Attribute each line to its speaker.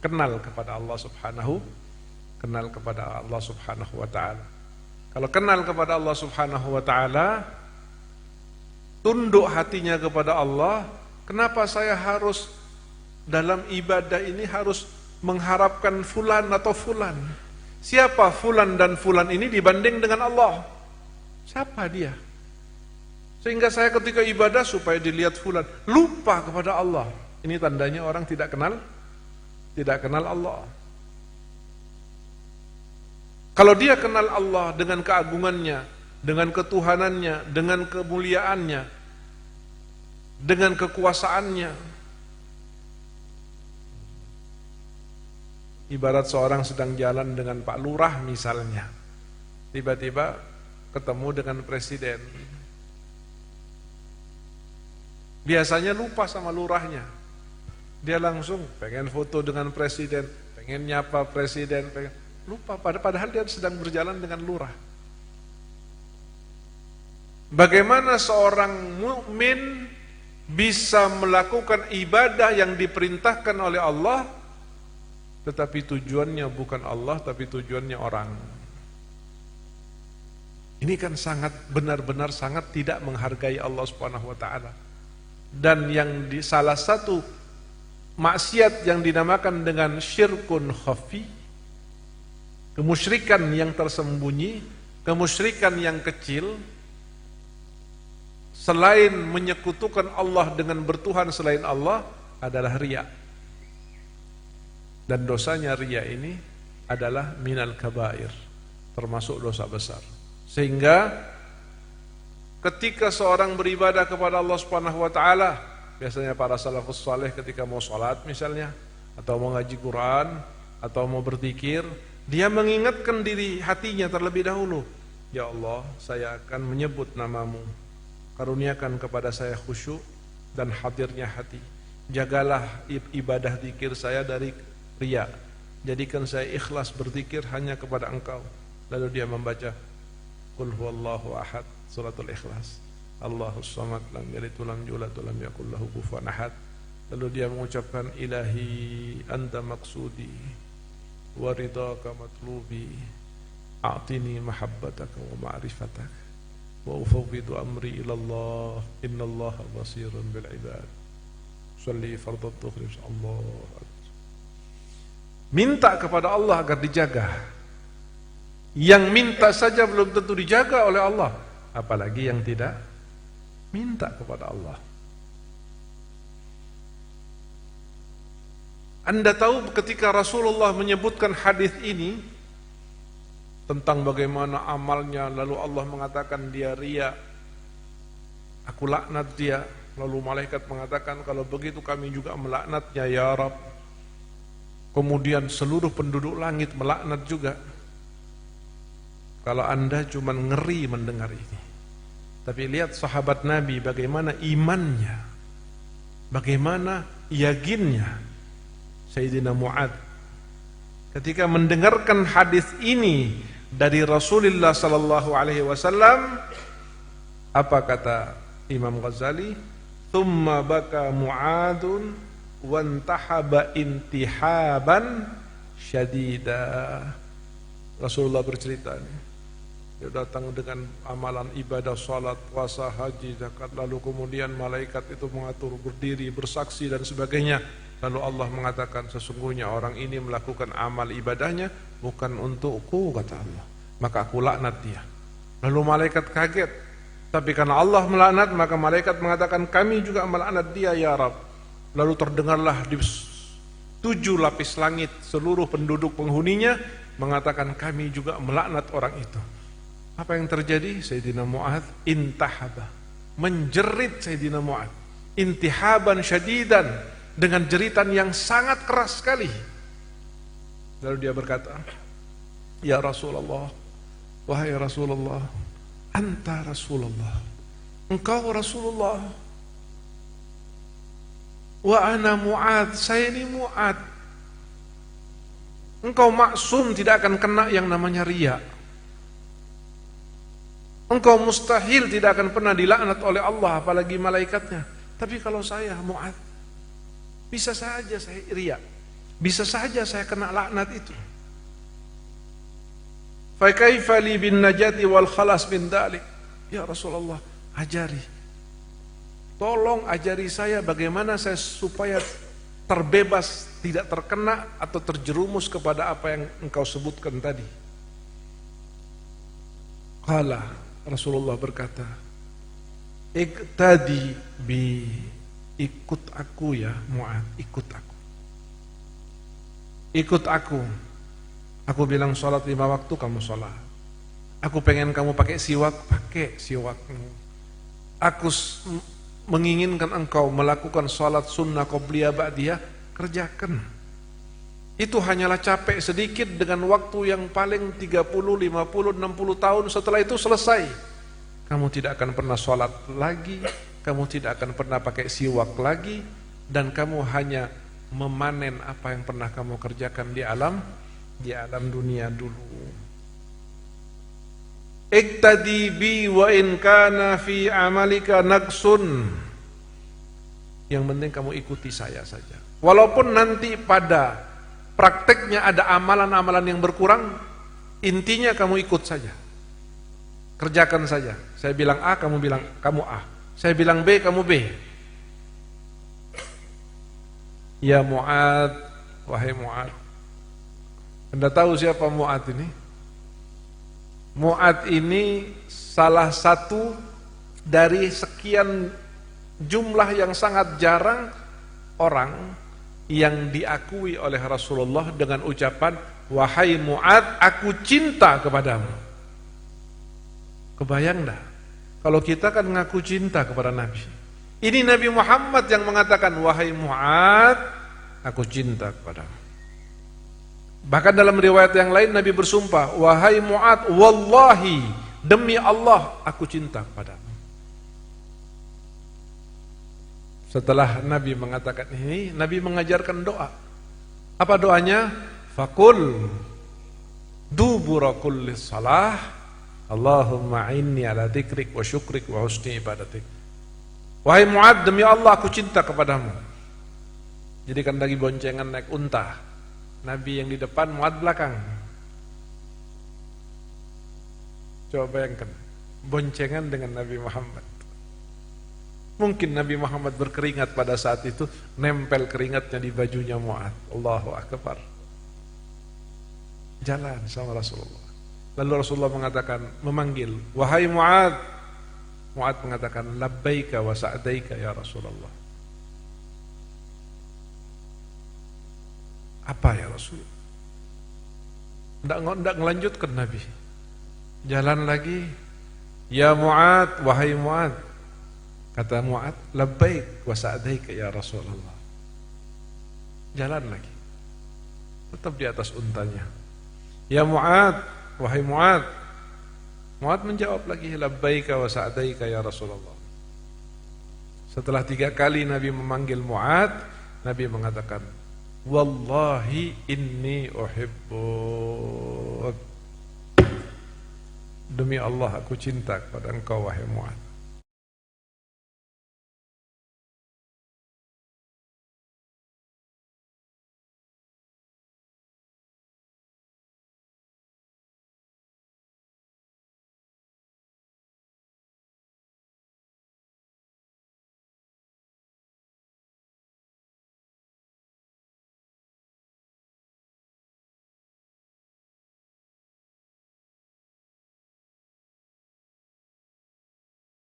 Speaker 1: kenal kepada Allah Subhanahu wa taala. Kalau kenal kepada Allah Subhanahu wa taala, tunduk hatinya kepada Allah, kenapa saya harus dalam ibadah ini harus mengharapkan fulan atau fulan? Siapa fulan dan fulan ini dibanding dengan Allah? Siapa dia? Sehingga saya ketika ibadah supaya dilihat fulan, lupa kepada Allah. Ini tandanya orang tidak kenal Allah. Kalau dia kenal Allah dengan keagungannya, dengan ketuhanannya, dengan kemuliaannya, dengan kekuasaannya. Ibarat seorang sedang jalan dengan Pak Lurah misalnya, tiba-tiba ketemu dengan presiden. Biasanya lupa sama lurahnya. Dia langsung pengen foto dengan presiden, pengen nyapa presiden, lupa padahal dia sedang berjalan dengan lurah. Bagaimana seorang mukmin bisa melakukan ibadah yang diperintahkan oleh Allah, tetapi tujuannya bukan Allah, tapi tujuannya orang. Ini kan sangat benar-benar sangat tidak menghargai Allah Subhanahu wa taala. Dan yang di salah satu maksiat yang dinamakan dengan syirkun khafi, kemusyrikan yang tersembunyi, kemusyrikan yang kecil, selain menyekutukan Allah dengan bertuhan selain Allah, adalah riya. Dan dosanya riya ini adalah minal kabair, termasuk dosa besar. Sehingga ketika seorang beribadah kepada Allah Subhanahu wa taala, biasanya para salafus saleh ketika mau salat misalnya, atau mau ngaji Quran, atau mau berzikir, dia mengingatkan diri hatinya terlebih dahulu, ya Allah, saya akan menyebut namamu. Karuniakan kepada saya khusyuk dan hadirnya hati. Jagalah ibadah zikir saya dari riya. Jadikan saya ikhlas berzikir hanya kepada Engkau. Lalu dia membaca Qul huwallahu ahad, suratul Ikhlas. Allahus samad, lam yalid wa lam yulad wa lam yakul lahu kufuwan ahad. Lalu dia mengucapkan ilahi anta maqsudi wa ridaka matlubi, a'tini mahabbataka wa ma'rifataka wa ufawwidu amri ila Allah, innallaha basirun bil ibad. Shalli fardhu dhuhri Allah. Minta kepada Allah agar dijaga. Yang minta saja belum tentu dijaga oleh Allah, apalagi yang tidak minta kepada Allah. Anda tahu ketika Rasulullah menyebutkan hadis ini tentang bagaimana amalnya, lalu Allah mengatakan dia riya, aku laknat dia, lalu malaikat mengatakan kalau begitu kami juga melaknatnya ya Rabb. Kemudian seluruh penduduk langit melaknat juga. Kalau Anda cuma ngeri mendengar ini, tapi lihat sahabat Nabi bagaimana imannya, bagaimana yakinnya. Sayyidina Mu'ad ketika mendengarkan hadis ini dari Rasulullah sallallahu alaihi wasallam, apa kata Imam Ghazali? Tsumma baka Mu'adun wantahaba intihaban syadida. Rasulullah bercerita nih, dia datang dengan amalan ibadah, salat, puasa, haji, zakat, lalu kemudian malaikat itu mengatur berdiri, bersaksi dan sebagainya. Lalu Allah mengatakan sesungguhnya orang ini melakukan amal ibadahnya bukan untukku, kata Allah, maka aku laknat dia. Lalu malaikat kaget, tapi karena Allah melaknat maka malaikat mengatakan kami juga melaknat dia ya Rabb. Lalu terdengarlah di 7 lapis langit seluruh penduduk penghuninya mengatakan kami juga melaknat orang itu. Apa yang terjadi? Sayyidina Mu'ad intahaba, menjerit Sayyidina Mu'ad intihaban syadidan, dengan jeritan yang sangat keras sekali. Lalu dia berkata, ya Rasulullah, wahai Rasulullah, anta Rasulullah, engkau Rasulullah, wa ana Mu'ad, saya ini Mu'ad. Engkau maksum tidak akan kena yang namanya riya. Engkau mustahil tidak akan pernah dilaknat oleh Allah, apalagi malaikatnya. Tapi kalau saya Mu'ad, bisa saja saya riya, Bisa saja saya kena laknat itu. Fa kaifa li bin najati wal khalas min dalik? Ya Rasulullah, ajari. Tolong ajari saya bagaimana saya supaya terbebas, tidak terkena atau terjerumus kepada apa yang engkau sebutkan tadi. Qala, Rasulullah berkata, iqtadi bi, ikut aku ya Mu'ad, ikut aku. Ikut aku. Aku bilang sholat 5 waktu, kamu sholat. Aku pengen kamu pakai siwak, pakai siwakmu. Aku menginginkan engkau melakukan sholat sunnah qobliyah ba'diyah, kerjakan. Itu hanyalah capek sedikit dengan waktu yang paling 30, 50, 60 tahun, setelah itu selesai. Kamu tidak akan pernah sholat lagi, kamu tidak akan pernah pakai siwak lagi, dan kamu hanya memanen apa yang pernah kamu kerjakan di alam dunia dulu. Iqtadi bi wa in kana fi amalika naqsun. Yang penting kamu ikuti saya saja. Walaupun nanti pada prakteknya ada amalan-amalan yang berkurang, intinya kamu ikut saja. Kerjakan saja. Saya bilang A, kamu bilang kamu A. Saya bilang B, kamu B. Ya Mu'ad, wahai Mu'ad. Anda tahu siapa Mu'ad ini? Mu'ad ini salah satu dari sekian jumlah yang sangat jarang orang yang diakui oleh Rasulullah dengan ucapan, wahai Mu'ad, aku cinta kepadamu. Kebayang dah, kalau kita kan ngaku cinta kepada Nabi. Ini Nabi Muhammad yang mengatakan, wahai Mu'ad, aku cinta kepadamu. Bahkan dalam riwayat yang lain Nabi bersumpah, wahai Mu'ad, wallahi, demi Allah, aku cinta kepadamu. Setelah Nabi mengatakan ini, Nabi mengajarkan doa. Apa doanya? Fakul dubura kulli salah, Allahumma inni ala dzikrik wa syukrik wa husni ibadatik. Wahai Mu'ad, demi Allah aku cinta kepadamu. Jadi kan lagi boncengan naik unta, Nabi yang di depan, Mu'ad belakang. Coba bayangkan, boncengan dengan Nabi Muhammad. Mungkin Nabi Muhammad berkeringat pada saat itu, nempel keringatnya di bajunya Mu'ad. Allahu Akbar. Jalan sama Rasulullah. Lalu Rasulullah mengatakan, memanggil, wahai Mu'ad. Mu'ad mengatakan, labbaika wa sa'daika ya Rasulullah. Apa ya Rasul? Tidak ngelanjutkan Nabi. Jalan lagi, ya Mu'ad, wahai Mu'ad. Kata Mu'ad, labbaik wa sa'daika ya Rasulullah. Jalan lagi, tetap di atas untanya. Ya Mu'ad, wahai Mu'ad. Mu'ad menjawab lagi, labbaika wa sa'daika ya Rasulullah. Setelah 3 kali Nabi memanggil Mu'ad, Nabi mengatakan, wallahi inni uhibbuk. Demi Allah aku cinta kepada engkau wahai Mu'ad.